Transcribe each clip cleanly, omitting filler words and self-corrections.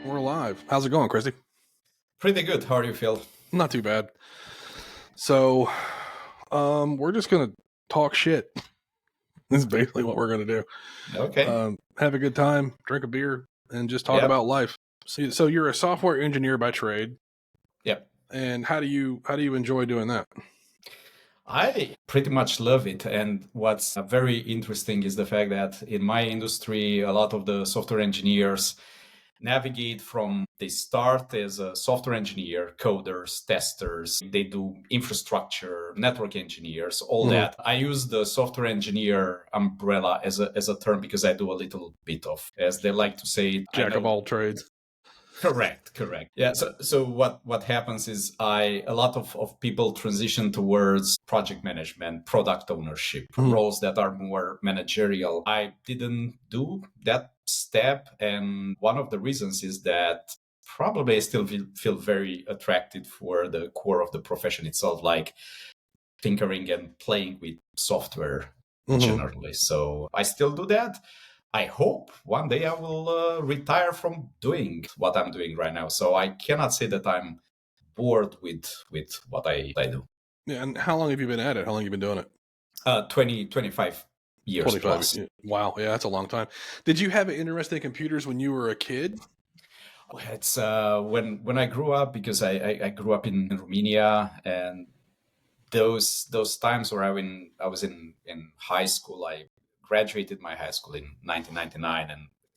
We're live. How's it going, Cristi? Pretty good. How are you, Phil? Not too bad. So, we're just gonna talk shit. This is basically what we're gonna do. Okay. Have a good time, drink a beer, and just talk Yep. about life. So you're a software engineer by trade. Yep. And how do you enjoy doing that? I pretty much love it. And what's very interesting is the fact that in my industry, a lot of the software engineers navigate from they start as a software engineer, coders, testers, they do infrastructure, network engineers, all that. I use the software engineer umbrella as a term because I do a little bit of, as they like to say, Jack of all trades. Correct. Yeah. So what happens is a lot of people transition towards project management, product ownership, roles that are more managerial. I didn't do that step, and one of the reasons is that probably I still feel very attracted for the core of the profession itself, like tinkering and playing with software generally. So I still do that. I hope one day I will retire from doing what I'm doing right now. So I cannot say that I'm bored with what I do. Yeah, and how long have you been at it? How long have you been doing it? 25 years 25. plus. Wow, yeah, that's a long time. Did you have an interest in computers when you were a kid? It's when I grew up, because I grew up in Romania, and those times where I was in high school, I graduated my high school in 1999,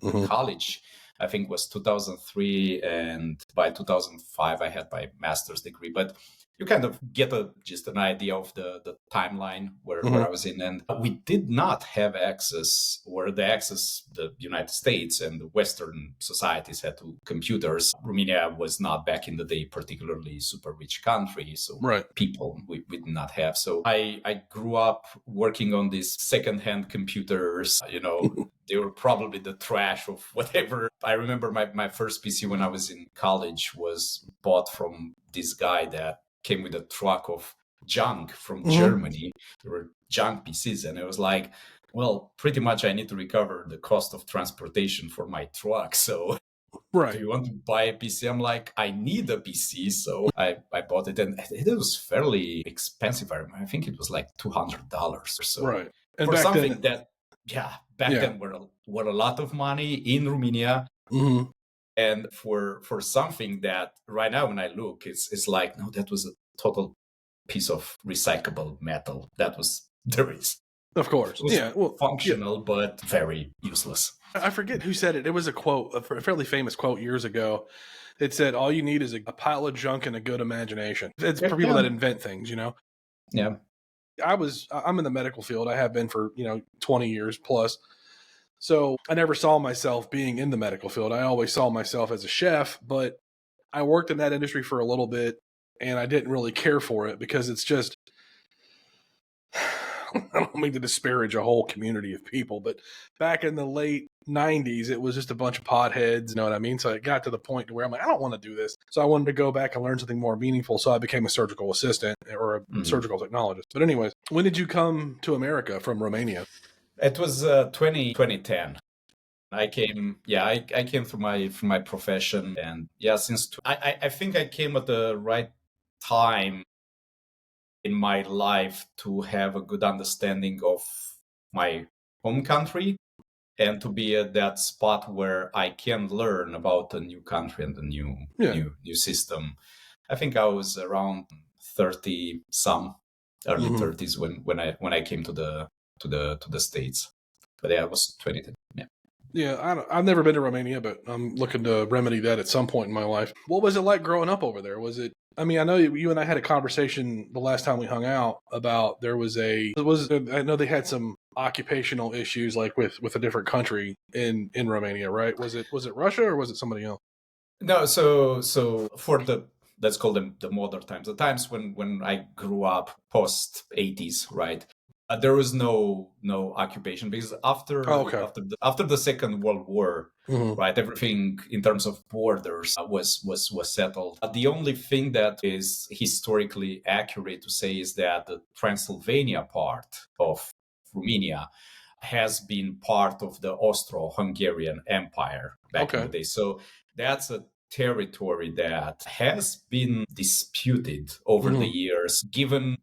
and college I think was 2003, and by 2005 I had my master's degree. But you kind of get just an idea of the timeline where I was in. And we did not have access, or the United States and the Western societies had to computers. Romania was not back in the day particularly super rich country, so people we did not have. So I grew up working on these secondhand computers, they were probably the trash of whatever. I remember my first PC when I was in college was bought from this guy that came with a truck of junk from Germany. There were junk PCs, and it was like, well, pretty much I need to recover the cost of transportation for my truck. So do you want to buy a PC? I'm like, I need a PC. So I bought it, and it was fairly expensive. I think it was like $200 or so. Right. And for something then, back then were a lot of money in Romania. And for something that right now when I look, it's like, no, that was a total piece of recyclable metal. That was the risk. Of course. Functional, but very useless. I forget who said it. It was a quote, a fairly famous quote years ago. It said, all you need is a pile of junk and a good imagination. It's for people that invent things, Yeah. I'm in the medical field. I have been for, 20 years plus. So I never saw myself being in the medical field. I always saw myself as a chef, but I worked in that industry for a little bit and I didn't really care for it because it's just, I don't mean to disparage a whole community of people, but back in the late 90s, it was just a bunch of potheads, you know what I mean? So it got to the point where I'm like, I don't want to do this. So I wanted to go back and learn something more meaningful. So I became a surgical assistant or a surgical technologist. But anyways, when did you come to America from Romania? It was 2010. I came through my profession, and since I think I came at the right time in my life to have a good understanding of my home country and to be at that spot where I can learn about a new country and a new system. I think I was around 30 some, early 30s when I came to the States. But I was 20. Yeah, I've never been to Romania, but I'm looking to remedy that at some point in my life. What was it like growing up over there? I know you and I had a conversation the last time we hung out about I know they had some occupational issues like with a different country in Romania, right? Was it Russia or was it somebody else? No, so for let's call them the modern times, the times when I grew up post 80s, right? There was no occupation because after the Second World War, right, everything in terms of borders was settled. The only thing that is historically accurate to say is that the Transylvania part of Romania has been part of the Austro-Hungarian Empire back in the day. So That's a territory that has been disputed over the years. Given,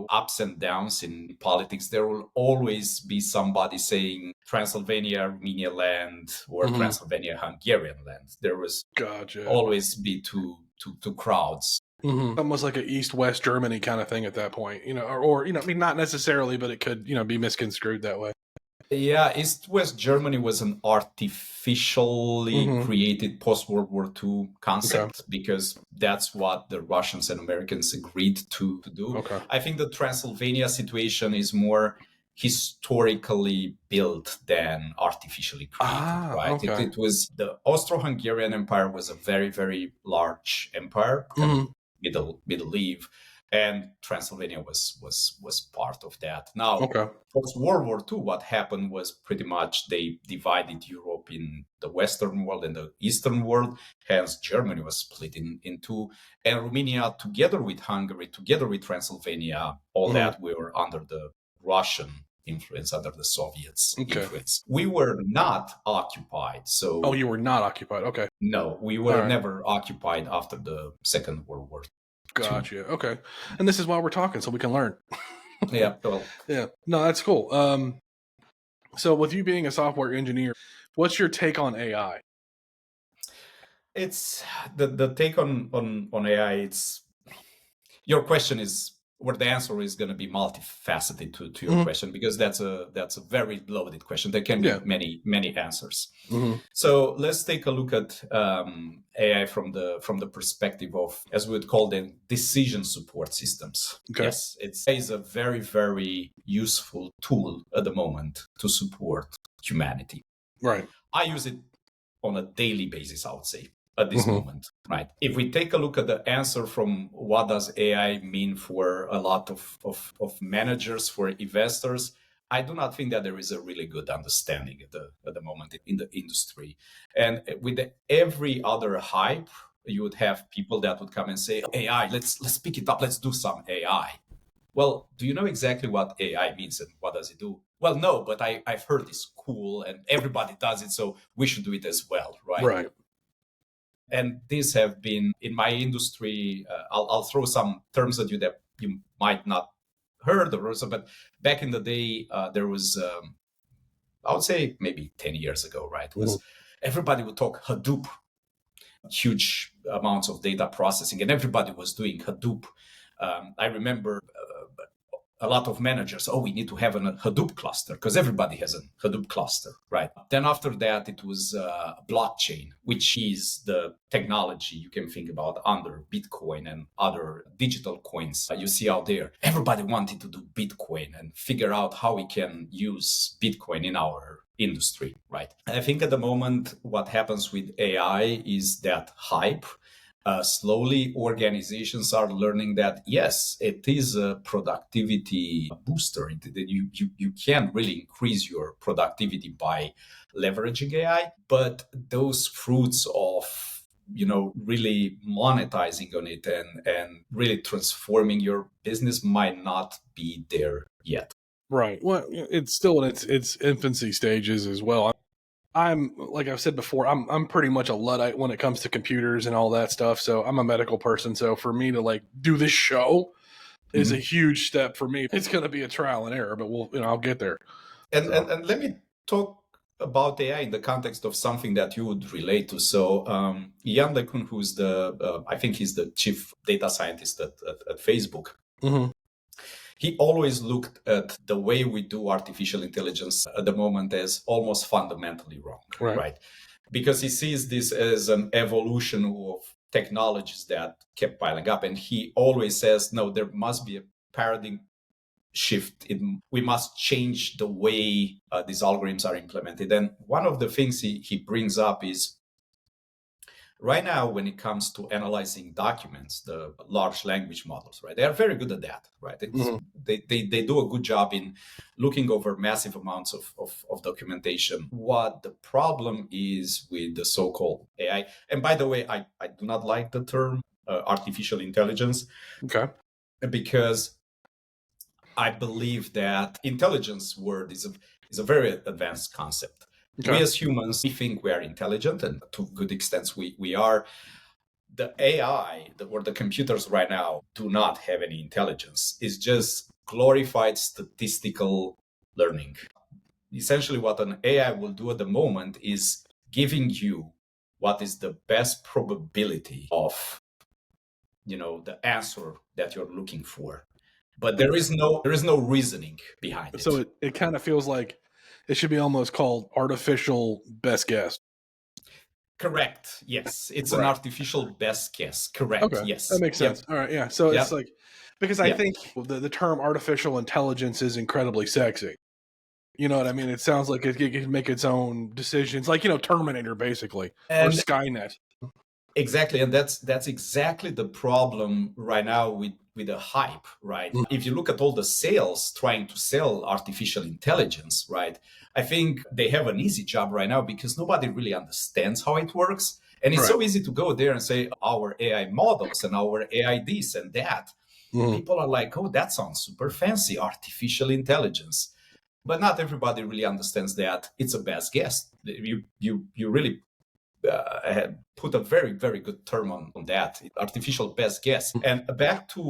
ups and downs in politics, there will always be somebody saying Transylvania Armenia land or Transylvania Hungarian land. There was always be two crowds. Almost like an East-West Germany kind of thing at that point, or I mean, not necessarily, but it could, be misconstrued that way. Yeah, East-West Germany was an artificially created post-World War II concept because that's what the Russians and Americans agreed to do. Okay. I think the Transylvania situation is more historically built than artificially created, right? Okay. It was the Austro-Hungarian Empire was a very, very large empire, Middle Eve, and Transylvania was part of that. Now, post World War II, what happened was pretty much they divided Europe in the Western world and the Eastern world. Hence, Germany was split in two, and Romania, together with Hungary, together with Transylvania, all that we were under the Russian influence, under the Soviets influence. We were not occupied. So, you were not occupied. Okay. No, we were never occupied after the Second World War. Gotcha. Okay. And this is why we're talking, so we can learn. Yeah. Well, yeah. No, that's cool. So with you being a software engineer, what's your take on AI? It's the take on AI. It's your question is where the answer is going to be multifaceted to your question, because that's a very loaded question. There can be many answers. So let's take a look at AI from the perspective of, as we would call them, decision support systems. Okay. Yes, it is a very, very useful tool at the moment to support humanity. Right. I use it on a daily basis, I would say, at this moment, right? If we take a look at the answer from what does AI mean for a lot of managers, for investors, I do not think that there is a really good understanding at the moment in the industry. And with every other hype, you would have people that would come and say, AI, let's pick it up, let's do some AI. Well, do you know exactly what AI means and what does it do? Well, no, but I've heard it's cool and everybody does it, so we should do it as well, right? Right. And these have been in my industry. I'll throw some terms at you that you might not heard or so, but back in the day, there was, I would say maybe 10 years ago, right? Was everybody would talk Hadoop, huge amounts of data processing, and everybody was doing Hadoop. I remember a lot of managers, we need to have a Hadoop cluster because everybody has a Hadoop cluster, right? Then after that, it was blockchain, which is the technology you can think about under Bitcoin and other digital coins you see out there. Everybody wanted to do Bitcoin and figure out how we can use Bitcoin in our industry, right? I think at the moment, what happens with AI is that hype. Slowly, organizations are learning that, yes, it is a productivity booster. You can really increase your productivity by leveraging AI, but those fruits of really monetizing on it and really transforming your business might not be there yet. Right. Well, it's still in its infancy stages as well. I'm, like I've said before, I'm pretty much a Luddite when it comes to computers and all that stuff. So I'm a medical person. So for me to do this show is a huge step for me. It's going to be a trial and error, but I'll get there. And let me talk about AI in the context of something that you would relate to. So Jan LeCun, who's I think he's the chief data scientist at Facebook. He always looked at the way we do artificial intelligence at the moment as almost fundamentally wrong, right? Because he sees this as an evolution of technologies that kept piling up. And he always says, no, there must be a paradigm shift. We must change the way these algorithms are implemented. And one of the things he brings up is, right now, when it comes to analyzing documents, the large language models, right, they are very good at that, right? They do a good job in looking over massive amounts of documentation. What the problem is with the so-called AI, and by the way, I do not like the term artificial intelligence, because I believe that intelligence word is a very advanced concept. We Okay. as humans, we think we are intelligent, and to a good extent we are. The AI or the computers right now do not have any intelligence. It's just glorified statistical learning. Essentially, what an AI will do at the moment is giving you what is the best probability of, the answer that you're looking for. But there is no reasoning behind it. So it kind of feels like it should be almost called artificial best guess. Correct. Yes. It's an Right. artificial best guess. Correct. Okay. That Yes. makes Yep. sense. All right. Yeah. So it's Yep. like, because I Yep. think the term artificial intelligence is incredibly sexy. You know what I mean? It sounds like it can make its own decisions, like, Terminator, basically, or And Skynet. exactly, and that's exactly the problem right now with the hype, right? Mm. If you look at all the sales trying to sell artificial intelligence, right? I think they have an easy job right now because nobody really understands how it works. And it's Right. so easy to go there and say our AI models and our AI this and that. Mhm. People are like, oh, that sounds super fancy, artificial intelligence. But not everybody really understands that it's a best guess. You really put a very, very good term on that, artificial best guess. And back to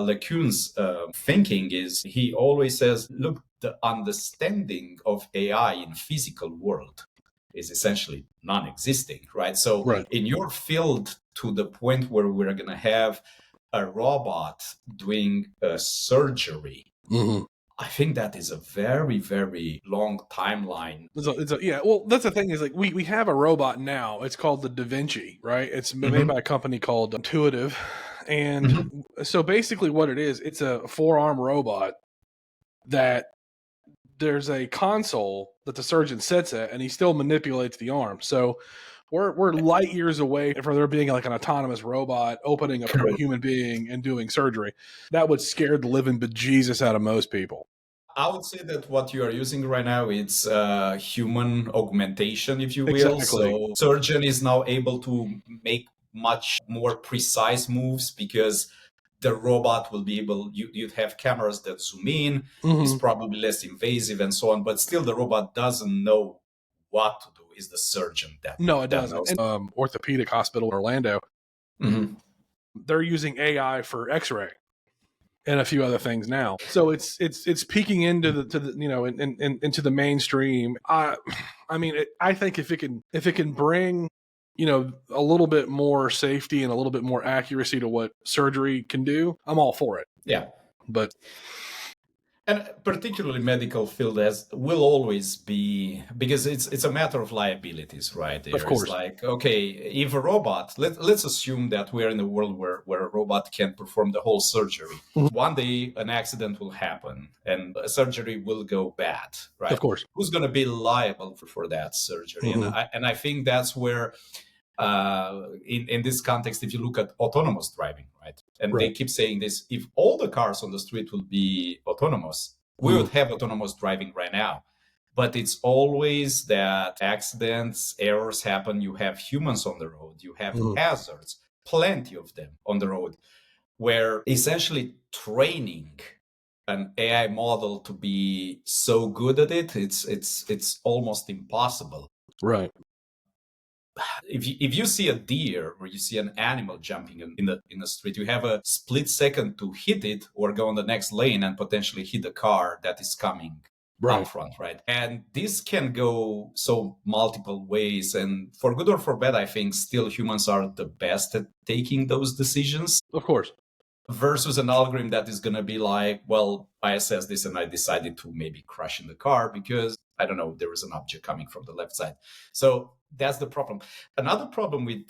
LeCun's thinking is he always says, look, the understanding of AI in physical world is essentially non-existing, right? So Right. in your field, to the point where we're going to have a robot doing a surgery, Mhm. I think that is a very, very long timeline. Yeah. Well, that's the thing is, like, we have a robot now. It's called the Da Vinci, right? It's made by a company called Intuitive, and so basically, what it is, it's a 4-arm robot that there's a console that the surgeon sits at, and he still manipulates the arm. So we're light years away from there being like an autonomous robot opening up to a human being and doing surgery. That would scare the living bejesus out of most people. I would say that what you are using right now, it's human augmentation, if you will. Exactly. So surgeon is now able to make much more precise moves because the robot will be able, you'd have cameras that zoom in, is Mhm. probably less invasive and so on, but still the robot doesn't know what to do. Is the surgeon No, it that doesn't. knows. And orthopedic hospital in Orlando, Mhm. they're using AI for X-ray and a few other things now. So it's peeking into into the mainstream. I mean, I think if it can bring a little bit more safety and a little bit more accuracy to what surgery can do, I'm all for it. Yeah. But And particularly medical field will always be, because it's a matter of liabilities, right? of There is course, like, okay, if a robot, let's assume that we're in a world where a robot can perform the whole surgery. Mhm. One day an accident will happen and a surgery will go bad, Of right? course. Who's going to be liable for that surgery? Mhm. And I think that's where in this context, if you look at autonomous driving, right? And they Right. keep saying this, if all the cars on the street will be autonomous, we Mhm. would have autonomous driving right now. But it's always that accidents, errors happen. You have humans on the road, you have Mhm. hazards, plenty of them on the road, where essentially training an AI model to be so good at it, it's almost impossible. Right. If you see a deer or you see an animal jumping in the street, you have a split second to hit it or go on the next lane and potentially hit the car that is coming Right. up front, right? And this can go so multiple ways. And for good or for bad, I think still humans are the best at taking those decisions Of course. versus an algorithm that is going to be like, well, I assessed this and I decided to maybe crash in the car because I don't know, there was an object coming from the left side. So that's the problem. Another problem with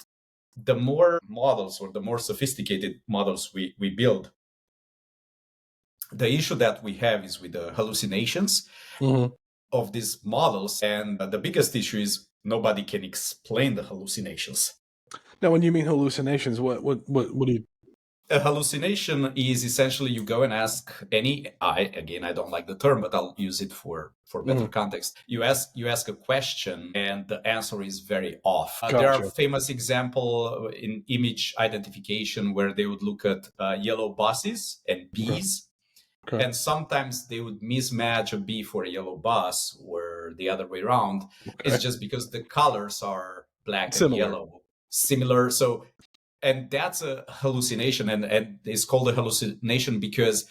the more models or the more sophisticated models we build, the issue that we have is with the hallucinations Mhm. of these models. And the biggest issue is nobody can explain the hallucinations. Now, when you mean hallucinations, what do you? A hallucination is essentially you go and ask any again, I don't like the term, but I'll use it for better Mhm. context. You ask a question and the answer is very off. There are Gotcha. famous example in image identification where they would look at yellow buses and Okay. bees Okay. And sometimes they would mismatch a bee for a yellow bus, or the other way around. Okay. It's just because the colors are black and Similar. yellow, similar. So, and that's a hallucination, and it's called a hallucination because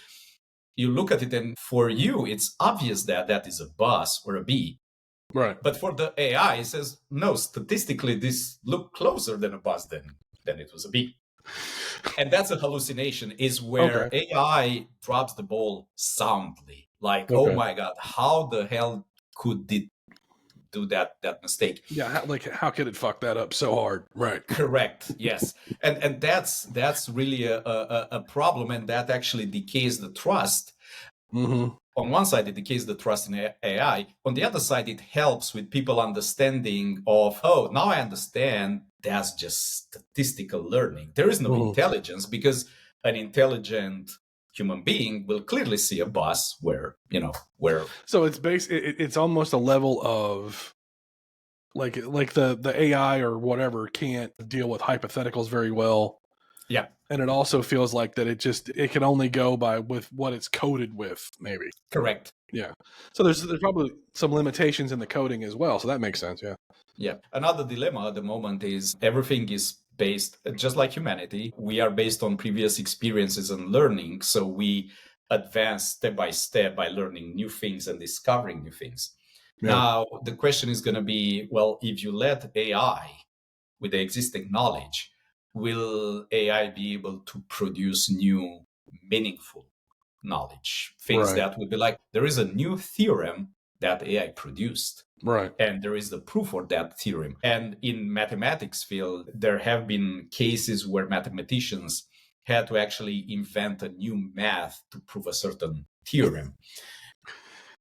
you look at it, and for you, it's obvious that that is a bus or a bee. Right. But for the AI, it says, no, statistically, this looked closer than a bus than it was a bee. And that's a hallucination, is where Okay. AI drops the ball soundly. Like, oh Okay. my God, how the hell could it do that mistake? Yeah. How could it fuck that up so hard? Right. Correct. Yes. And that's really a problem, and that actually decays the trust. Mm-hmm. On one side, it decays the trust in AI. On the other side, it helps with people understanding of, oh, now I understand that's just statistical learning. There is no Mm-hmm. intelligence, because an intelligent human being will clearly see a bus where, So it's almost a level of like the AI or whatever can't deal with hypotheticals very well. yeah, And it also feels like that it can only go with what it's coded with, maybe. correct. Yeah. So there's probably some limitations in the coding as well. So that makes sense. Yeah. Yeah. Another dilemma at the moment is everything is based, just like humanity, we are based on previous experiences and learning. So we advance step by step by learning new things and discovering new things. Yeah. Now, the question is going to be, well, if you let AI with the existing knowledge, will AI be able to produce new, meaningful knowledge? Things Right. that would be like, there is a new theorem that AI produced, Right. and there is the proof for that theorem. And in mathematics field, there have been cases where mathematicians had to actually invent a new math to prove a certain theorem.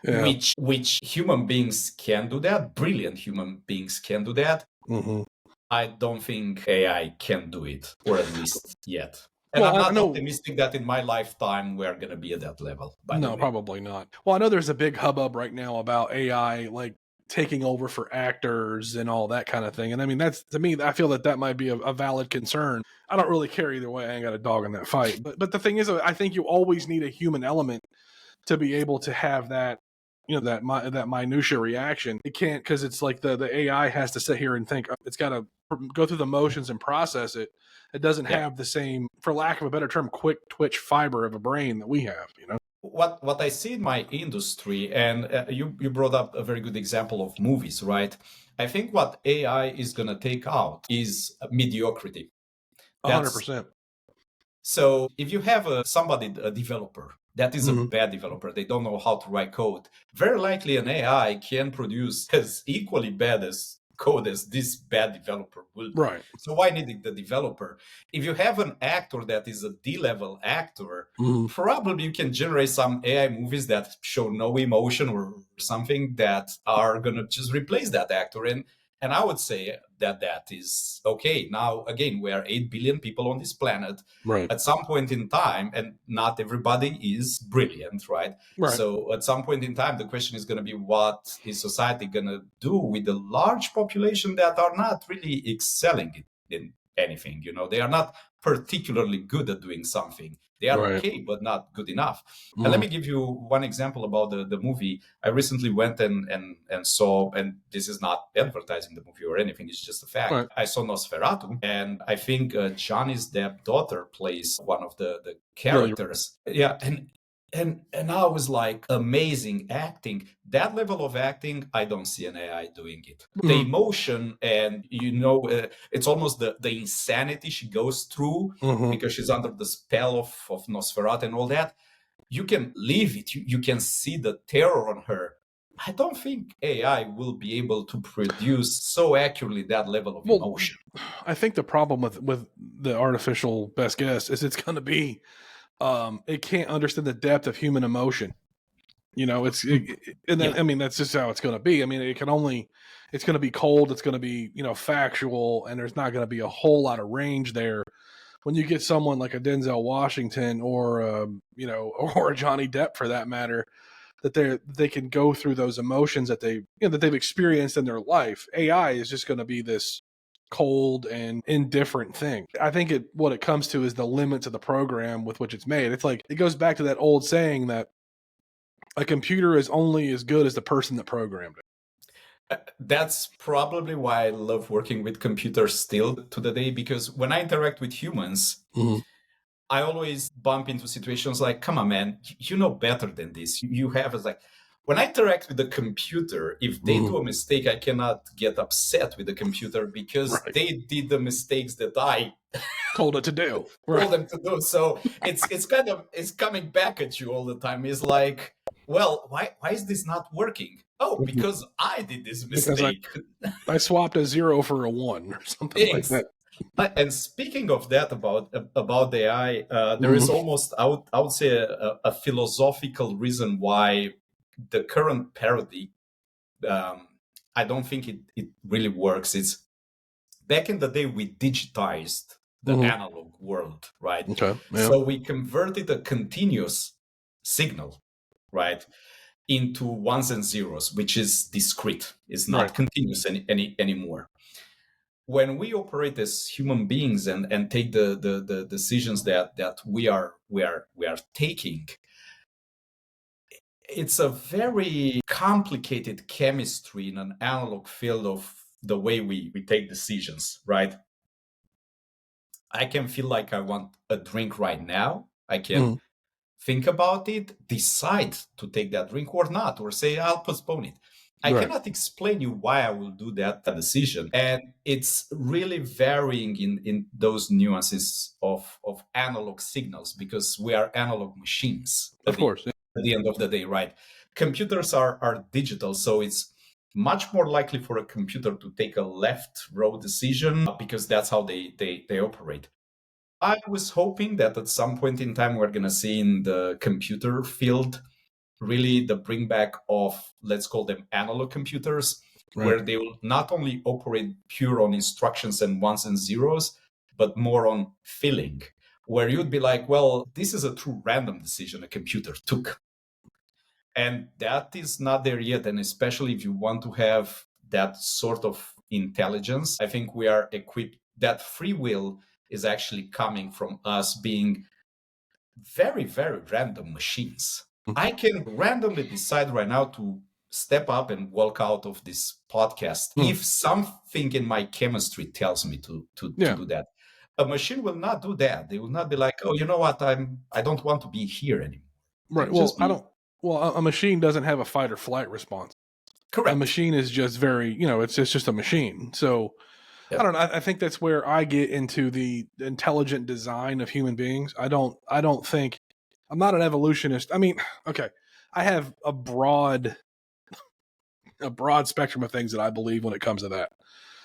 Yeah. Which human beings can do that, brilliant human beings can do that. Mm-hmm. I don't think AI can do it, or at least yet. And Well, I'm I not know. optimistic that in my lifetime we're going to be at that level, by the No, way. probably not. Well, I know there's a big hubbub right now about AI like taking over for actors and all that kind of thing. And I mean, that's to me, I feel that might be a valid concern. I don't really care either way. I ain't got a dog in that fight. But the thing is, I think you always need a human element to be able to have that, that minutia reaction. It can't, because it's like the AI has to sit here and think. It's got to go through the motions and process it. It doesn't Yeah. have the same, for lack of a better term, quick twitch fiber of a brain that we have. What I see in my industry, and you brought up a very good example of movies, right? I think what AI is going to take out is mediocrity. That's 100%. So if you have a developer that is a Mm-hmm. bad developer, they don't know how to write code, very likely an AI can produce as equally bad as code as this bad developer will do. Right. So why need the developer? If you have an actor that is a D-level actor, Mm-hmm. probably you can generate some AI movies that show no emotion or something that are going to just replace that actor. And I would say that is okay. Now, again, we are 8 billion people on this planet. Right. At some point in time, and not everybody is brilliant, right? Right. So at some point in time, the question is going to be, what is society going to do with the large population that are not really excelling in anything? They are not particularly good at doing something. They are Right. okay, but not good enough. And let Mm-hmm. me give you one example about the movie. I recently went and saw, and this is not advertising the movie or anything, it's just a fact. Right. I saw Nosferatu, and I think Johnny Depp's daughter plays one of the characters. Yeah, and I was like, amazing acting. That level of acting, I don't see an AI doing it. Mm-hmm. The emotion, and it's almost the insanity she goes through, Mm-hmm. because she's under the spell of Nosferatu and all that. You can live it. You can see the terror on her. I don't think AI will be able to produce so accurately that level of emotion. I think the problem with the artificial best guess is it's going to be it can't understand the depth of human emotion. And then, Yeah. I mean, that's just how it's going to be. I mean, it's going to be cold. It's going to be, factual, and there's not going to be a whole lot of range there. When you get someone like a Denzel Washington or, or a Johnny Depp for that matter, that they can go through those emotions that that they've experienced in their life. AI is just going to be this cold and indifferent thing. I think what it comes to is the limits of the program with which it's made. It's like, it goes back to that old saying that a computer is only as good as the person that programmed it. That's probably why I love working with computers still to the day, because when I interact with humans, I always bump into situations like, come on, man, you know better than this. You have, it's like, when I interact with the computer, if they do a mistake, I cannot get upset with the computer because they did the mistakes that I told it to do. told them to do. So it's kind of, it's coming back at you all the time. It's like, well, why is this not working? Oh, because I did this mistake. I swapped a 0 for a 1 or something like that. And speaking of that, about the AI, there is almost, I would say, a philosophical reason why the current parody, I don't think it really works. It's, back in the day, we digitized the analog world, right? Okay. Yeah. So we converted a continuous signal, right, into ones and zeros, which is discrete. It's not continuous anymore. When we operate as human beings and take the decisions that we are taking, it's a very complicated chemistry in an analog field of the way we take decisions, right? I can feel like I want a drink right now. I can think about it, decide to take that drink or not, or say I'll postpone it. I cannot explain you why I will do that decision. And it's really varying in those nuances of analog signals, because we are analog machines. Of course. At the end of the day, right? Computers are digital, so it's much more likely for a computer to take a left row decision because that's how they operate. I was hoping that at some point in time, we're going to see in the computer field really the bring back of, let's call them analog computers, where they will not only operate pure on instructions and ones and zeros, but more on feeling, where you'd be like, well, this is a true random decision a computer took. And that is not there yet. And especially if you want to have that sort of intelligence, I think we are equipped. That free will is actually coming from us being very, very random machines. I can randomly decide right now to step up and walk out of this podcast if something in my chemistry tells me to do that. A machine will not do that. They will not be like, oh, you know what? I don't want to be here anymore. Right. Well, a machine doesn't have a fight or flight response. Correct. A machine is just very, it's just a machine. So I don't know. I think that's where I get into the intelligent design of human beings. I don't think, I'm not an evolutionist. I mean, okay, I have a broad spectrum of things that I believe when it comes to that.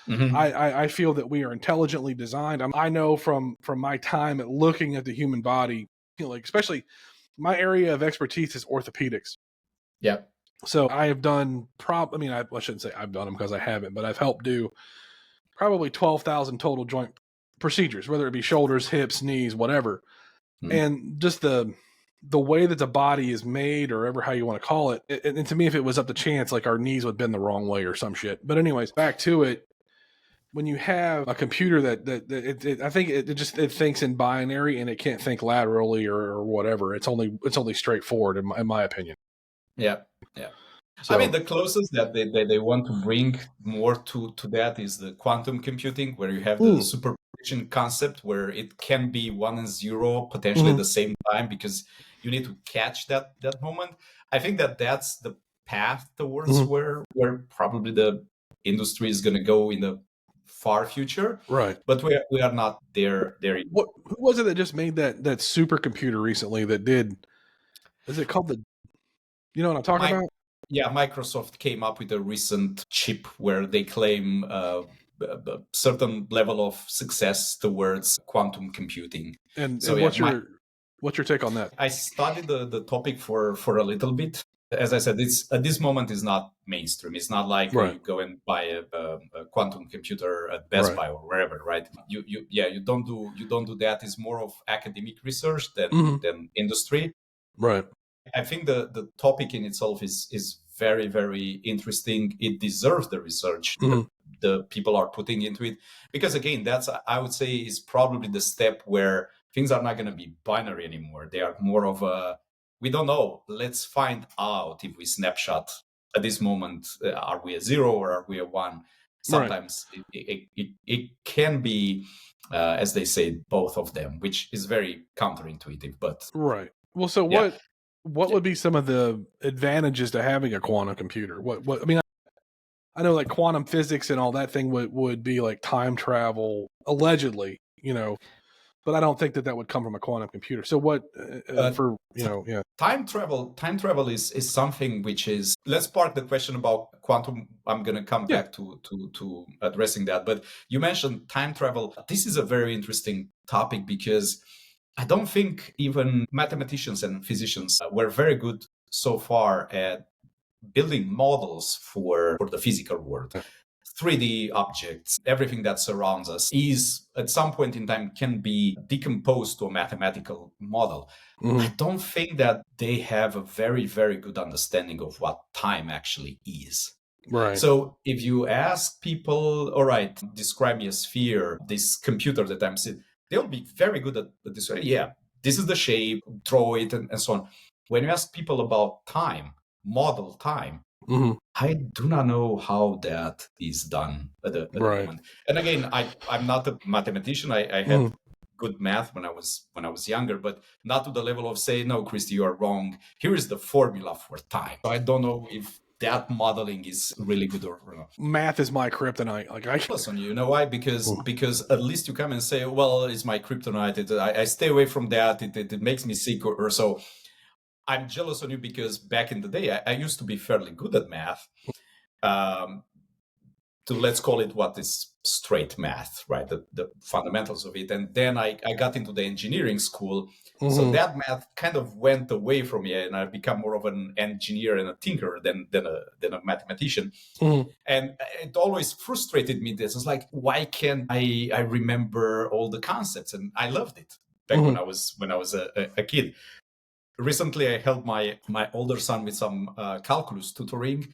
I feel that we are intelligently designed. I know from my time at looking at the human body, like especially my area of expertise is orthopedics. Yeah. So I have done I shouldn't say I've done them because I haven't, but I've helped do probably 12,000 total joint procedures, whether it be shoulders, hips, knees, whatever. And just the way that the body is made, or ever how you want to call it, and to me, if it was up to chance, like our knees would bend the wrong way or some shit. But anyways, back to it. When you have a computer I think it thinks in binary and it can't think laterally or whatever. It's only straightforward in my opinion. Yeah. So, I mean, the closest that they want to bring more to that is the quantum computing, where you have the superposition concept, where it can be 1 and 0 potentially at the same time, because you need to catch that moment. I think that's the path towards where probably the industry is going to go in the far future. Right. But we are not there yet. Who was it that just made that supercomputer recently that did? Is it called you know what I'm talking about? Yeah, Microsoft came up with a recent chip where they claim a certain level of success towards quantum computing. And what's your take on that? I studied the topic for a little bit. As I said, it's at this moment is not mainstream. It's not like you go and buy a quantum computer at Best Buy or wherever, right? You don't do that. It's more of academic research than industry. Right. I think the topic in itself is very, very interesting. It deserves the research. the people are putting into it, because again, that's, I would say, is probably the step where things are not going to be binary anymore. They are more of a, we don't know, let's find out if we snapshot at this moment, are we a 0 or are we a 1? Sometimes it can be, as they say, both of them, which is very counterintuitive, but right. Well, so yeah. what would be some of the advantages to having a quantum computer? What I mean, I know like quantum physics and all that thing would be like time travel, allegedly, but I don't think that would come from a quantum computer. So what for, yeah. Time travel is something which is, let's park the question about quantum. I'm going to come back to addressing that. But you mentioned time travel. This is a very interesting topic because I don't think even mathematicians and physicians were very good so far at building models for the physical world. 3D objects, everything that surrounds us is at some point in time can be decomposed to a mathematical model. I don't think that they have a very, very good understanding of what time actually is. Right. So if you ask people, all right, describe me a sphere, this computer that I'm seeing, they'll be very good at this. Yeah, this is the shape, draw it, and so on. When you ask people about time, model time, I do not know how that is done at the moment. And again, I'm not a mathematician. I had good math when I was younger, but not to the level of say, no, Cristi, you are wrong. Here is the formula for time. So I don't know if that modeling is really good or not. Math is my kryptonite. Like I on you know why? Because at least you come and say, well, it's my kryptonite. I stay away from that. It makes me sick or so. I'm jealous on you because back in the day, I used to be fairly good at math. To let's call it what is straight math, right? The fundamentals of it. And then I got into the engineering school. So that math kind of went away from me and I become more of an engineer and a tinker than a mathematician. And it always frustrated me. This is like, why can't I remember all the concepts? And I loved it back when I was a kid. Recently, I helped my older son with some calculus tutoring,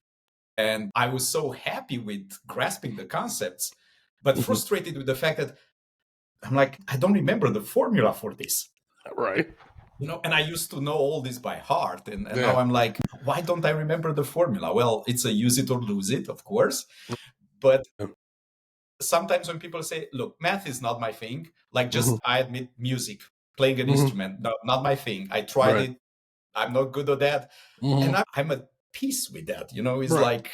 and I was so happy with grasping the concepts, but frustrated with the fact that I'm like, I don't remember the formula for this. Right. And I used to know all this by heart, and now I'm like, why don't I remember the formula? Well, it's a use it or lose it, of course, but sometimes when people say, look, math is not my thing, like just I admit music, playing an instrument, not my thing. I tried it. I'm not good at that. And I'm at peace with that. It's like...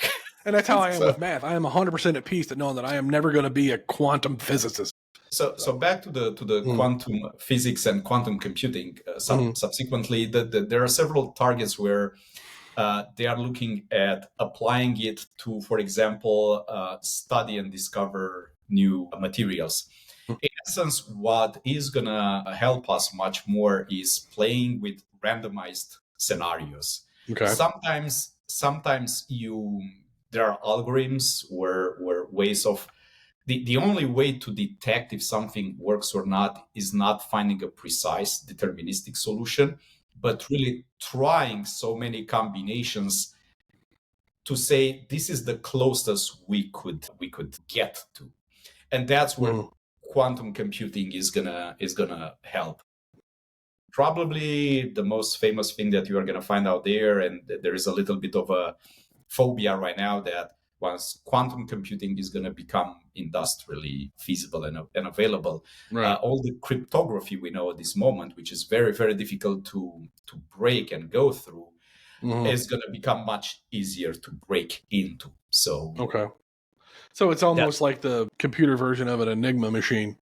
And that's how I am with math. I am 100% at peace at knowing that I am never going to be a quantum physicist. So back to the quantum physics and quantum computing. Subsequently, there are several targets where they are looking at applying it to, for example, study and discover new materials. In essence, what is going to help us much more is playing with randomized scenarios. Okay. Sometimes there are algorithms or ways of... The only way to detect if something works or not is not finding a precise deterministic solution, but really trying so many combinations to say this is the closest we could get to. And that's where quantum computing is gonna help. Probably the most famous thing that you are gonna find out there, and there is a little bit of a phobia right now that once quantum computing is gonna become industrially feasible and available, all the cryptography we know at this moment, which is very, very difficult to break and go through, is gonna become much easier to break into. So okay. So it's almost like the computer version of an Enigma machine.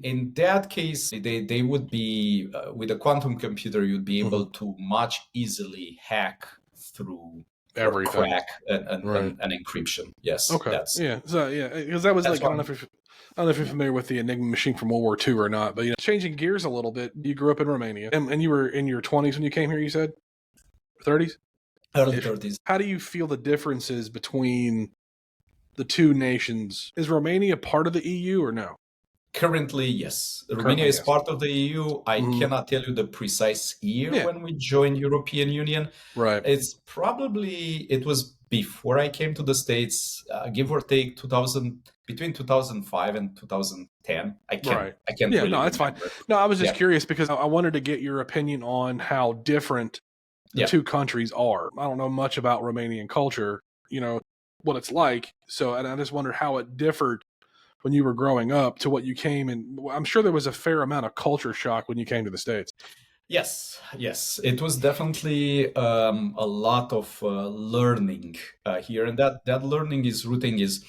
In that case, they would be, with a quantum computer, you'd be able to much easily hack through everything. Or crack an encryption. Yes. Okay. Because that was like, I don't know if you're familiar with the Enigma machine from World War II or not, but changing gears a little bit, you grew up in Romania and you were in your 20s when you came here, you said? 30s? Early 30s. How do you feel the differences between the two nations? Is Romania part of the EU or no? Currently, yes. Romania Currently, is yes. part of the EU. I Mhm. cannot tell you the precise year Yeah. when we joined European Union. Right. It was before I came to the States, give or take 2000, between 2005 and 2010. Right. I can't Yeah, really no, that's fine. remember. No, I was just Yeah, curious because I wanted to get your opinion on how different the yeah. two countries are. I don't know much about Romanian culture, what it's like. So, and I just wondered how it differed when you were growing up to what you came in. I'm sure there was a fair amount of culture shock when you came to the States. Yes, yes. It was definitely a lot of learning here. And that learning is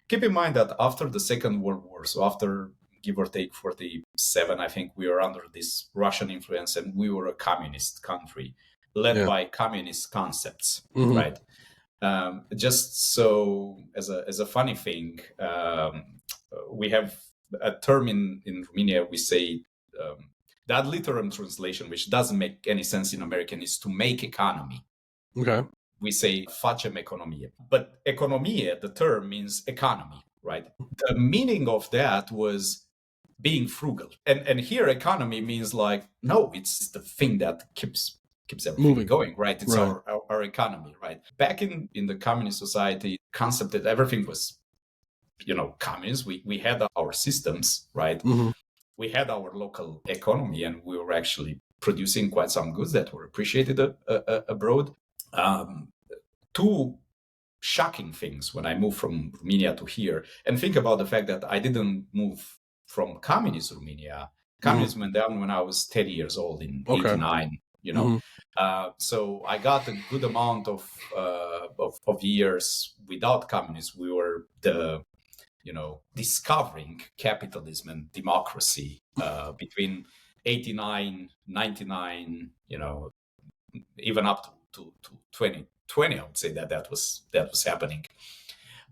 keep in mind that after the Second World War, so after give or take 47, I think we were under this Russian influence and we were a communist country led Yeah. by communist concepts, Mm-hmm. right? Just so as a funny thing, we have a term in Romania, we say, that literal translation, which doesn't make any sense in American, is to make economy. Okay. We say facem economie. But economie, the term means economy, right? The meaning of that was being frugal. And here economy means like, no, it's the thing that keeps everything Moving. going, right? It's Right. our economy, right? Back in the communist society, concept that everything was, communist. We had our systems, right? Mm-hmm. We had our local economy and we were actually producing quite some goods that were appreciated abroad. Two shocking things when I moved from Romania to here. And think about the fact that I didn't move from communist Romania. Communism went down when I was 10 years old in Okay. 89, so I got a good amount of years without communism. We were discovering capitalism and democracy between 89, 99, even up to 2020, I would say that was happening.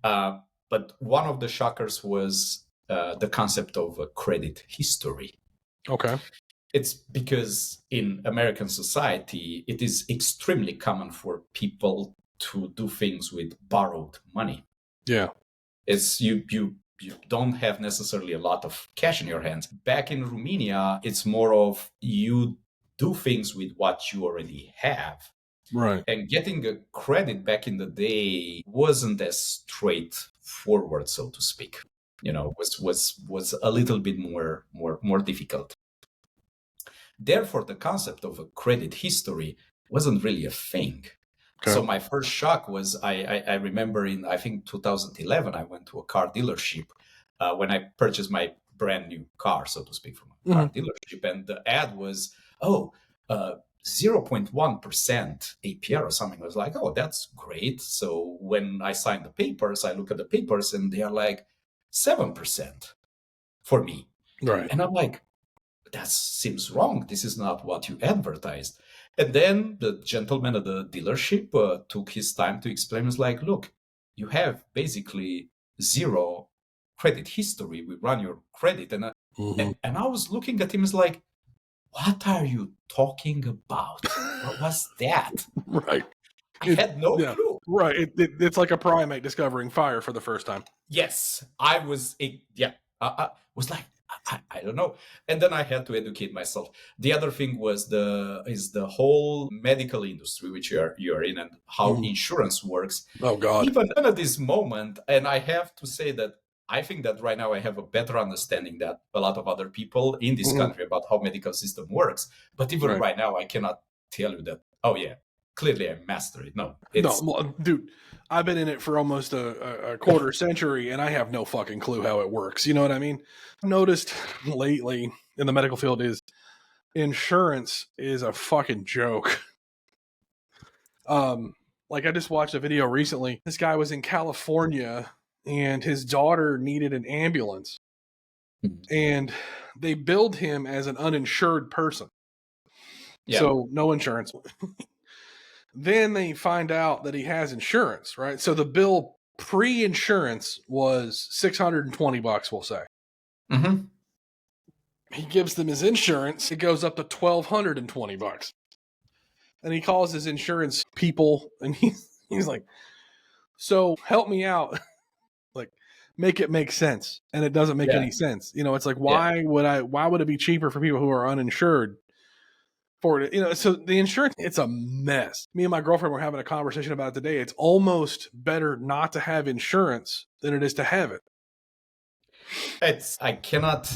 But one of the shockers was the concept of a credit history. Okay. It's because in American society, it is extremely common for people to do things with borrowed money. Yeah. It's you don't have necessarily a lot of cash in your hands. Back in Romania, it's more of you do things with what you already have. Right. And getting a credit back in the day wasn't as straightforward, so to speak. Was a little bit more difficult. Therefore, the concept of a credit history wasn't really a thing. Okay. So my first shock was I remember in, I think, 2011, I went to a car dealership when I purchased my brand new car, so to speak, from a car dealership. And the ad was, 0.1% APR or something. I was like, oh, that's great. So when I signed the papers, I look at the papers and they are like 7% for me. Right. And I'm like, that seems wrong. This is not what you advertised. And then the gentleman at the dealership took his time to explain. He was like, look, you have basically zero credit history. We run your credit. And I was looking at him as like, what are you talking about? What was that? Right. I had no clue. Right. It's like a primate discovering fire for the first time. Yes. I was like, I don't know. And then I had to educate myself. The other thing was the whole medical industry, which you're in, and how insurance works. Oh God. Even at this moment, and I have to say that I think that right now I have a better understanding than a lot of other people in this country about how medical system works. But even right now, I cannot tell you that, oh yeah, clearly I mastered it. No, dude, I've been in it for almost a quarter century and I have no fucking clue how it works. You know what I mean? I've noticed lately in the medical field is insurance is a fucking joke. Like I just watched a video recently. This guy was in California and his daughter needed an ambulance. And they billed him as an uninsured person. Yeah. So no insurance. Then they find out that he has insurance, right? So the bill pre-insurance was $620, we'll say. He gives them his insurance. It goes up to $1,220. And he calls his insurance people and he's like, so help me out. Like, make it make sense, and it doesn't make Yeah. any sense. It's like, Yeah. why would it be cheaper for people who are uninsured for it? So the insurance, it's a mess. Me and my girlfriend were having a conversation about it today. It's almost better not to have insurance than it is to have it. I cannot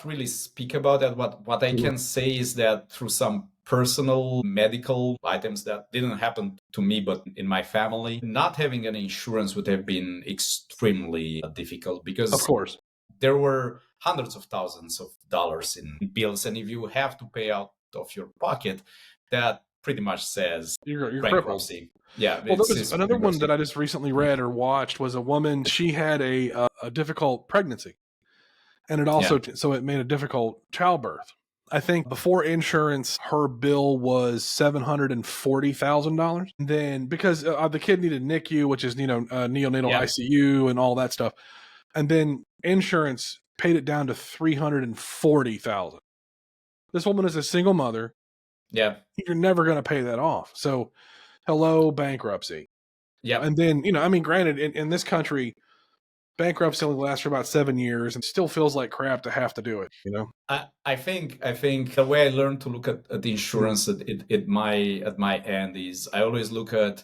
really speak about that. What I can say is that through some personal medical items that didn't happen to me, but in my family, not having an insurance would have been extremely difficult, Of because course. there were hundreds of thousands of dollars in bills. And if you have to pay out of your pocket, that pretty much says You're crippled. bankruptcy. Yeah, Well, there was it's another one that bankruptcy. I just recently read or watched was a woman. She had a difficult pregnancy, and it also so it made a difficult childbirth. I think before insurance, her bill was $740,000. Then because the kid needed NICU, which is neonatal ICU and all that stuff, and then insurance paid it down to $340,000. This woman is a single mother. Yeah, you're never going to pay that off. So, hello, bankruptcy. yeah. And then granted, in this country, bankruptcy only lasts for about 7 years, and still feels like crap to have to do it. I think the way I learned to look at the insurance at my end is I always look at,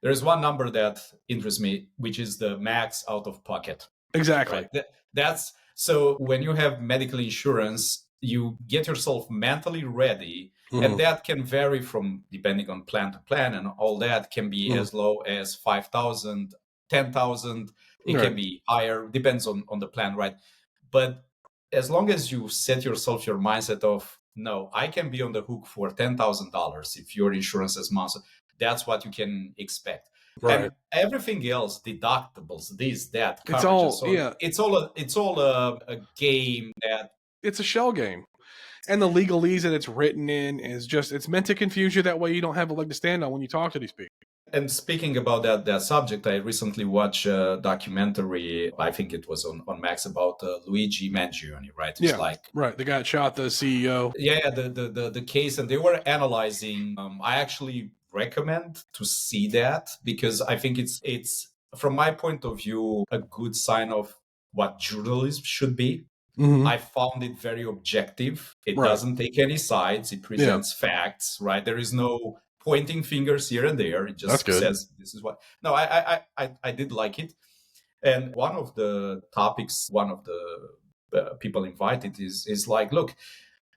there's one number that interests me, which is the max out of pocket. Exactly. Right? That's so when you have medical insurance, you get yourself mentally ready, and that can vary from depending on plan to plan, and all that can be as low as 5,000, 10,000. It can be higher, depends on the plan, right? But as long as you set your mindset of, no, I can be on the hook for $10,000 if your insurance is months, that's what you can expect. Right. And everything else, deductibles, this, that, coverages, it's all a game that it's a shell game. And the legalese that it's written in is just, it's meant to confuse you. That way you don't have a leg to stand on when you talk to these people. And speaking about that subject, I recently watched a documentary, I think it was on Max, about Luigi Mangione, right? It's right. The guy that shot the CEO. Yeah, the case, and they were analyzing. I actually recommend to see that, because I think it's from my point of view a good sign of what journalism should be. I found it very objective. It doesn't take any sides. It presents facts, right? There is no pointing fingers here and there. It just says this is what. No, I did like it. And one of the topics, one of the people invited is like, look,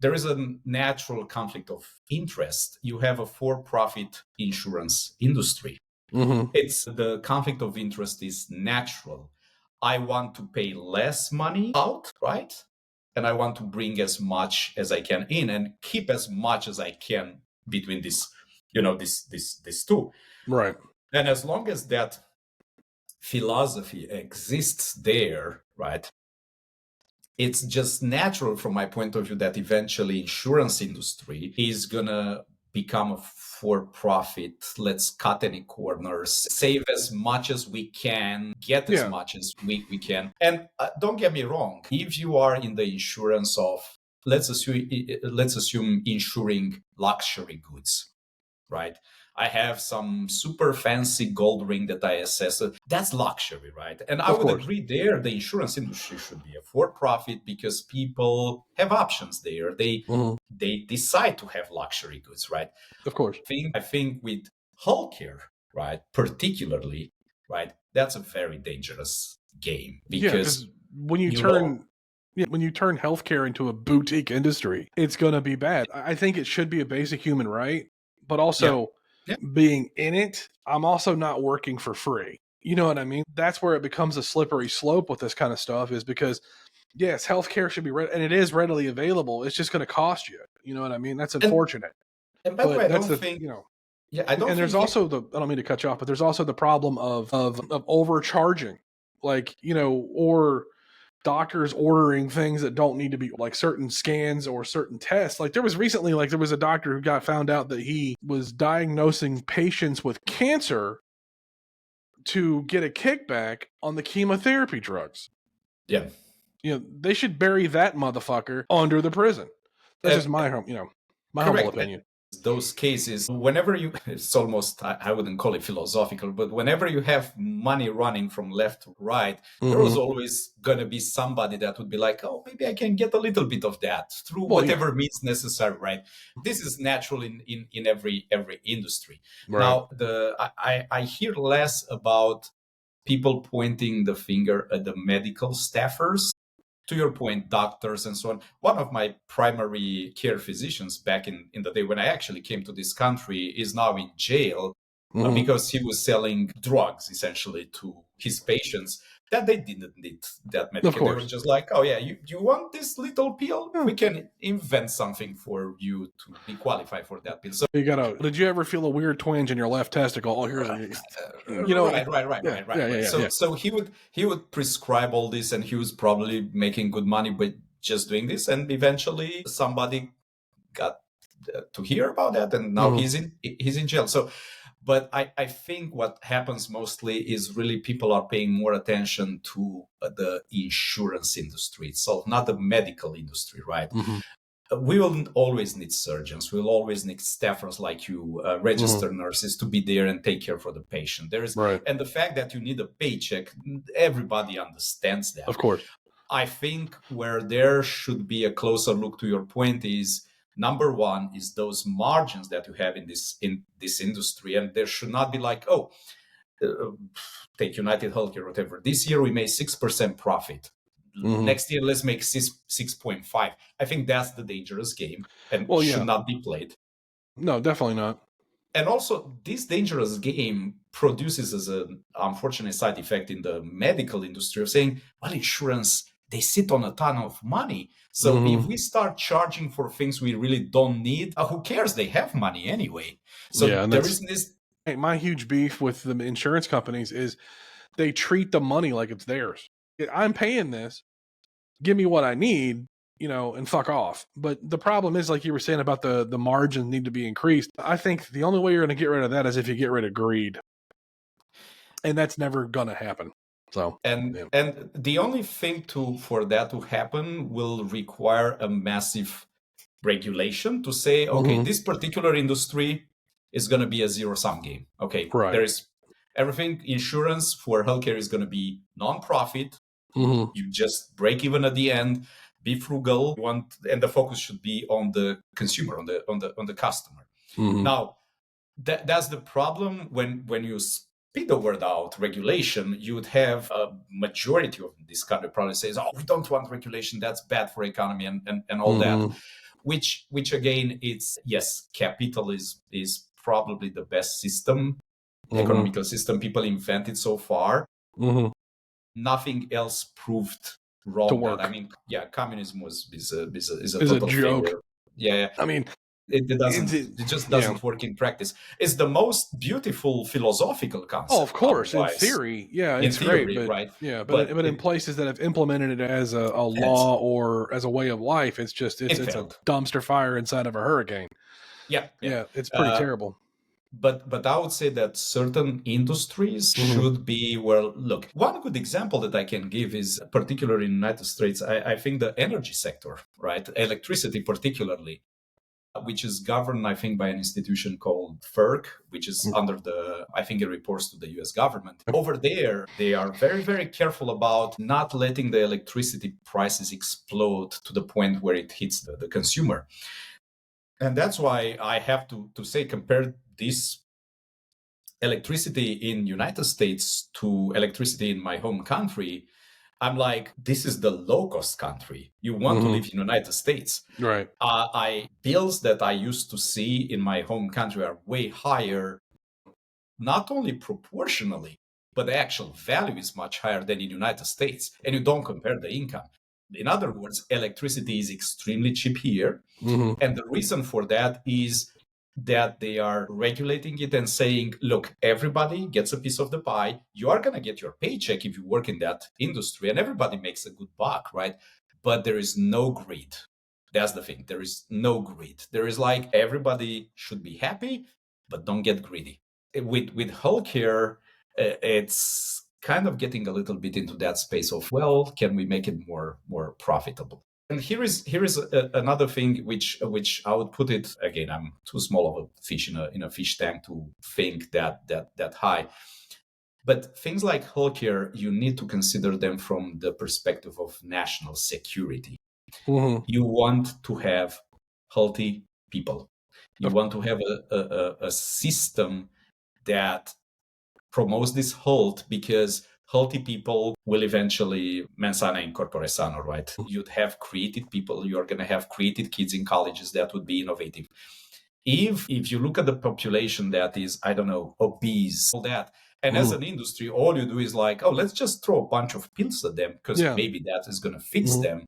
there is a natural conflict of interest. You have a for-profit insurance industry. It's the conflict of interest is natural. I want to pay less money out, right? And I want to bring as much as I can in and keep as much as I can between this, these two. Right. And as long as that philosophy exists there, right, it's just natural from my point of view that eventually insurance industry is going to become a for-profit. Let's cut any corners, save as much as we can, get as much as we can. And don't get me wrong, if you are in the insurance of, let's assume insuring luxury goods, right? I have some super fancy gold ring that I assess. That's luxury, right? And I would agree there, the insurance industry should be a for-profit, because people have options there. They decide to have luxury goods, right? Of course. I think with healthcare, right, particularly, right, that's a very dangerous game, because when you turn healthcare into a boutique industry, it's going to be bad. I think it should be a basic human right, but also being in it, I'm also not working for free. You know what I mean? That's where it becomes a slippery slope with this kind of stuff, is because yes, healthcare should be and it is readily available. It's just going to cost you. You know what I mean? That's unfortunate. And by the way, I don't think. I don't. And there's also I don't mean to cut you off, but there's also the problem of overcharging, or doctors ordering things that don't need to be, like certain scans or certain tests. Like there was a doctor who got found out that he was diagnosing patients with cancer to get a kickback on the chemotherapy drugs. Yeah. They should bury that motherfucker under the prison. That's just my humble opinion. those cases, whenever it's almost, I wouldn't call it philosophical, but whenever you have money running from left to right, there was always going to be somebody that would be like, oh, maybe I can get a little bit of that through whatever means necessary, right? This is natural in every industry. Right. Now, I hear less about people pointing the finger at the medical staffers. To your point, doctors and so on. One of my primary care physicians back in the day when I actually came to this country is now in jail because he was selling drugs essentially to his patients that they didn't need that medication. They were just like, oh yeah, you want this little pill? We can invent something for you to be qualified for that pill. So did you ever feel a weird twinge in your left testicle? Oh, here's right. So he would prescribe all this, and he was probably making good money by just doing this, and eventually somebody got to hear about that, and now he's in jail. So, but I think what happens mostly is really people are paying more attention to the insurance industry itself, not the medical industry, right? We will always need surgeons. We'll always need staffers like you, registered nurses to be there and take care for the patient. And the fact that you need a paycheck, everybody understands that. Of course. I think where there should be a closer look to your point is, number one is those margins that you have in this industry, and there should not be like, take United Healthcare, whatever. This year we made 6% profit. Next year let's make 6.5. I think that's the dangerous game and should not be played. No, definitely not. And also, this dangerous game produces as an unfortunate side effect in the medical industry of saying, well, insurance, they sit on a ton of money. So if we start charging for things we really don't need, who cares? They have money anyway. So there isn't this. My huge beef with the insurance companies is they treat the money like it's theirs. I'm paying this. Give me what I need, and fuck off. But the problem is, like you were saying about the margins need to be increased. I think the only way you're going to get rid of that is if you get rid of greed. And that's never going to happen. So, and the only thing for that to happen will require a massive regulation to say, okay, this particular industry is going to be a zero-sum game. Okay, there is everything. Insurance for healthcare is going to be non-profit. You just break even at the end. Be frugal. And the focus should be on the consumer, on the customer. Now, that's the problem when you spit the word out regulation. You would have a majority of this country probably says, "Oh, we don't want regulation. That's bad for economy and all that." Which again, it's yes, capital is probably the best system, economical system people invented so far. Nothing else proved wrong. To work. I mean, communism is a total joke. failure. Yeah. I mean, it just doesn't work in practice. It's the most beautiful philosophical concept. Oh, of course, in theory, it's great, but, right? Yeah, but in places that have implemented it as a law or as a way of life, it's a dumpster fire inside of a hurricane. Yeah, it's pretty terrible. But I would say that certain industries should be, look, one good example that I can give is, particularly in the United States, I think the energy sector, right? Electricity particularly, which is governed, I think, by an institution called FERC, which is I think it reports to the US government. Over there, they are very, very careful about not letting the electricity prices explode to the point where it hits the consumer. And that's why I have to say, compare this electricity in United States to electricity in my home country, I'm like, this is the low-cost country. You want to live in the United States. Right. Bills that I used to see in my home country are way higher, not only proportionally, but the actual value is much higher than in the United States. And you don't compare the income. In other words, electricity is extremely cheap here. And the reason for that is that they are regulating it and saying, look, everybody gets a piece of the pie. You are going to get your paycheck if you work in that industry, and everybody makes a good buck, right? But there is no greed. That's the thing. There is no greed. There is like, everybody should be happy, but don't get greedy. With healthcare, it's kind of getting a little bit into that space of, can we make it more profitable? And here is another thing which I would put it again. I'm too small of a fish in a fish tank to think that high. But things like healthcare, you need to consider them from the perspective of national security. Mm-hmm. You want to have healthy people. You want to have a system that promotes this health, because healthy people will eventually mens sana in corpore sano, right? You'd have creative people. You're going to have creative kids in colleges that would be innovative. If you look at the population that is, I don't know, obese, all that, and as an industry, all you do is like, oh, let's just throw a bunch of pills at them because maybe that is going to fix them.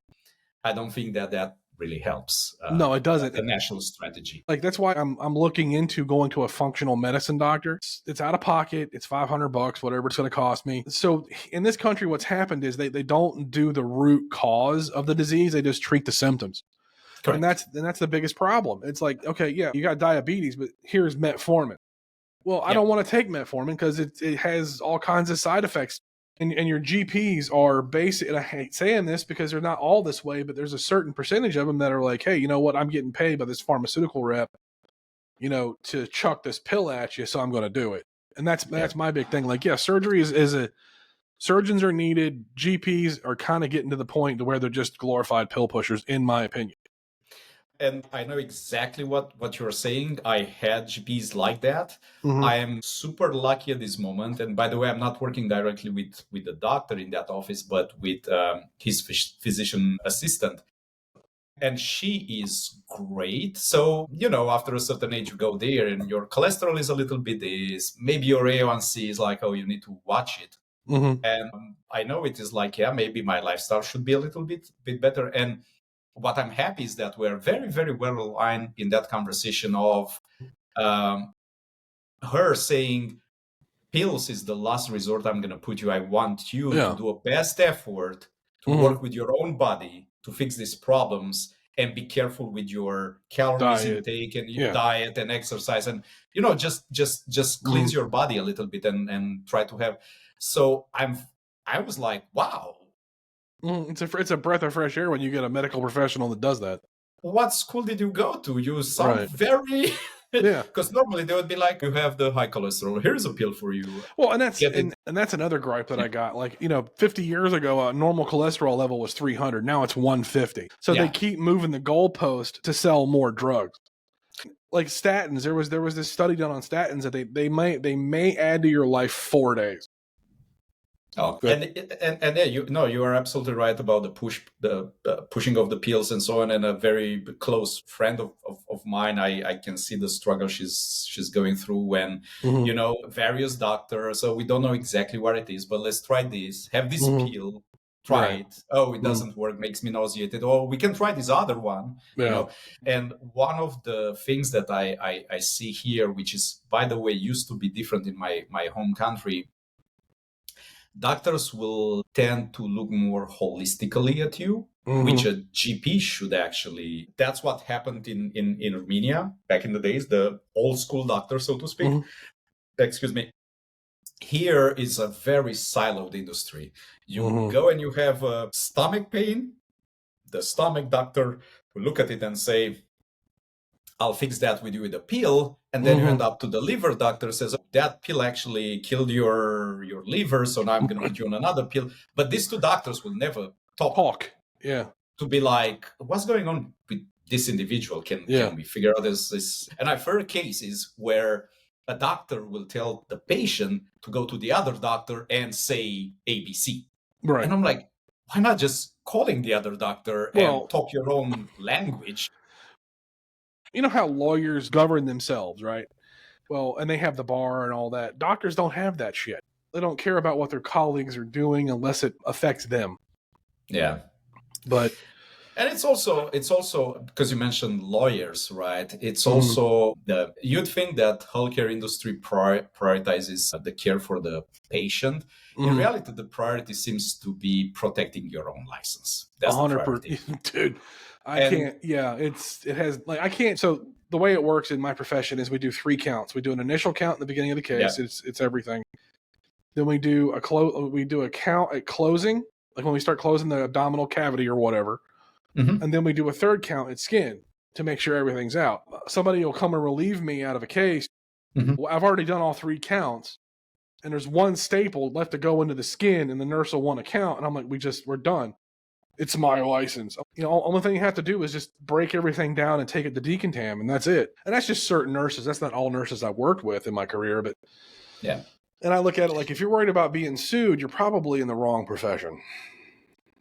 I don't think that really helps. No, it doesn't. The national strategy. Like, that's why I'm looking into going to a functional medicine doctor. It's out of pocket. It's $500, whatever it's going to cost me. So in this country, what's happened is they don't do the root cause of the disease. They just treat the symptoms. Correct. And that's the biggest problem. It's like, okay, yeah, you got diabetes, but here's metformin. Well, I don't want to take metformin because it has all kinds of side effects. And your GPs are basic, and I hate saying this because they're not all this way, but there's a certain percentage of them that are like, hey, you know what? I'm getting paid by this pharmaceutical rep, to chuck this pill at you, so I'm going to do it. And that's my big thing. Like, yeah, surgery surgeons are needed. GPs are kind of getting to the point to where they're just glorified pill pushers, in my opinion. And I know exactly what you're saying. I had GPs like that. Mm-hmm. I am super lucky at this moment. And by the way, I'm not working directly with the doctor in that office, but with his physician assistant. And she is great. So, after a certain age, you go there and your cholesterol is a little bit this. Maybe your A1C is like, oh, you need to watch it. Mm-hmm. And I know it is like, yeah, maybe my lifestyle should be a little bit better. And what I'm happy is that we're very, very well aligned in that conversation of her saying, pills is the last resort I'm going to put you. I want you to do a best effort to work with your own body to fix these problems and be careful with your calories intake and your diet and exercise. And, just cleanse your body a little bit and try to have. So I was like, wow. It's a breath of fresh air when you get a medical professional that does that. What school did you go to? You sound very... Because normally they would be like, you have the high cholesterol, here's a pill for you. Well, and that's another gripe that I got. Like, 50 years ago, a normal cholesterol level was 300. Now it's 150. So they keep moving the goalpost to sell more drugs. Like statins, there was this study done on statins that they may add to your life 4 days. Oh, and you are absolutely right about the pushing of the pills and so on. And a very close friend of mine, I can see the struggle she's going through when various doctors. So we don't know exactly what it is, but let's try this. Have this pill. Try it. Oh, it doesn't work. Makes me nauseated. Oh, we can try this other one. And one of the things that I see here, which is, by the way, used to be different in my home country. Doctors will tend to look more holistically at you, which a GP should actually. That's what happened in Romania back in the days, the old school doctor, so to speak. Excuse me. Here is a very siloed industry. You go and you have a stomach pain. The stomach doctor will look at it and say, I'll fix that with you with a pill. And then you end up to the liver doctor says, oh, that pill actually killed your liver. So now I'm going to put you on another pill. But these two doctors will never talk. Yeah. To be like, what's going on with this individual? Can we figure out this? And I've heard cases where a doctor will tell the patient to go to the other doctor and say ABC. Right. And I'm like, why not just calling the other doctor and talk your own language? You know how lawyers govern themselves, right? Well, and they have the bar and all that. Doctors don't have that shit. They don't care about what their colleagues are doing unless it affects them. Yeah. And it's also because you mentioned lawyers, right? It's also you'd think that healthcare industry prioritizes the care for the patient. In reality, the priority seems to be protecting your own license. That's 100%, dude. I can't. Yeah, it has like I can't. So the way it works in my profession is we do 3 counts. We do an initial count in the beginning of the case. Yeah. It's everything. Then we do a count at closing, like when we start closing the abdominal cavity or whatever. Mhm. And then we do a third count at skin to make sure everything's out. Somebody will come and relieve me out of a case. Mhm. Well, I've already done all 3 counts, and there's one staple left to go into the skin, and the nurse will want to count. And I'm like, we're done. It's my license. Only thing you have to do is just break everything down and take it to decontam, and that's it. And that's just certain nurses. That's not all nurses I've worked with in my career, but Yeah. and I look at it like, if you're worried about being sued, you're probably in the wrong profession.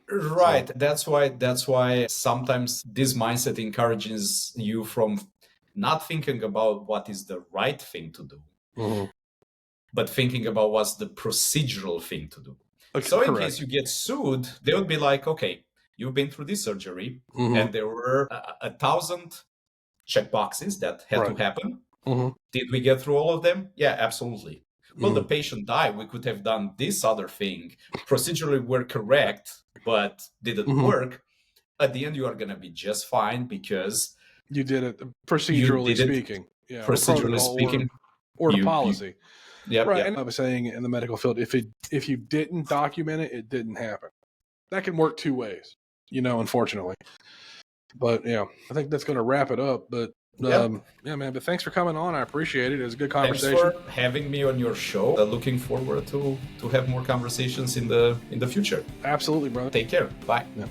Right. That's why sometimes this mindset encourages you from not thinking about what is the right thing to do, Mm-hmm. but thinking about what's the procedural thing to do. Okay, So in correct. case you get sued, they would be like, okay, you've been through this surgery, Mhm. and there were 1,000 checkboxes that had to Right. happen. Mhm. Did we get through all of them? Yeah, absolutely. Well, the Mhm. patient died. We could have done this other thing. Procedurally, we're correct, but didn't Mhm. work. At the end, you are going to be just fine because You did it procedurally did it speaking. Yeah, or procedurally protocol speaking. or the You policy. yep, Right. yep. And I was saying in the medical field, if you didn't document it, it didn't happen. That can work 2 ways, unfortunately. But yeah, I think that's going to wrap it up. But Yep. yeah, man. But thanks for coming on. I appreciate it. It was a good Thanks conversation. for having me on your show. Looking forward to have more conversations in the future. Absolutely, brother. Take care. Bye. Yeah.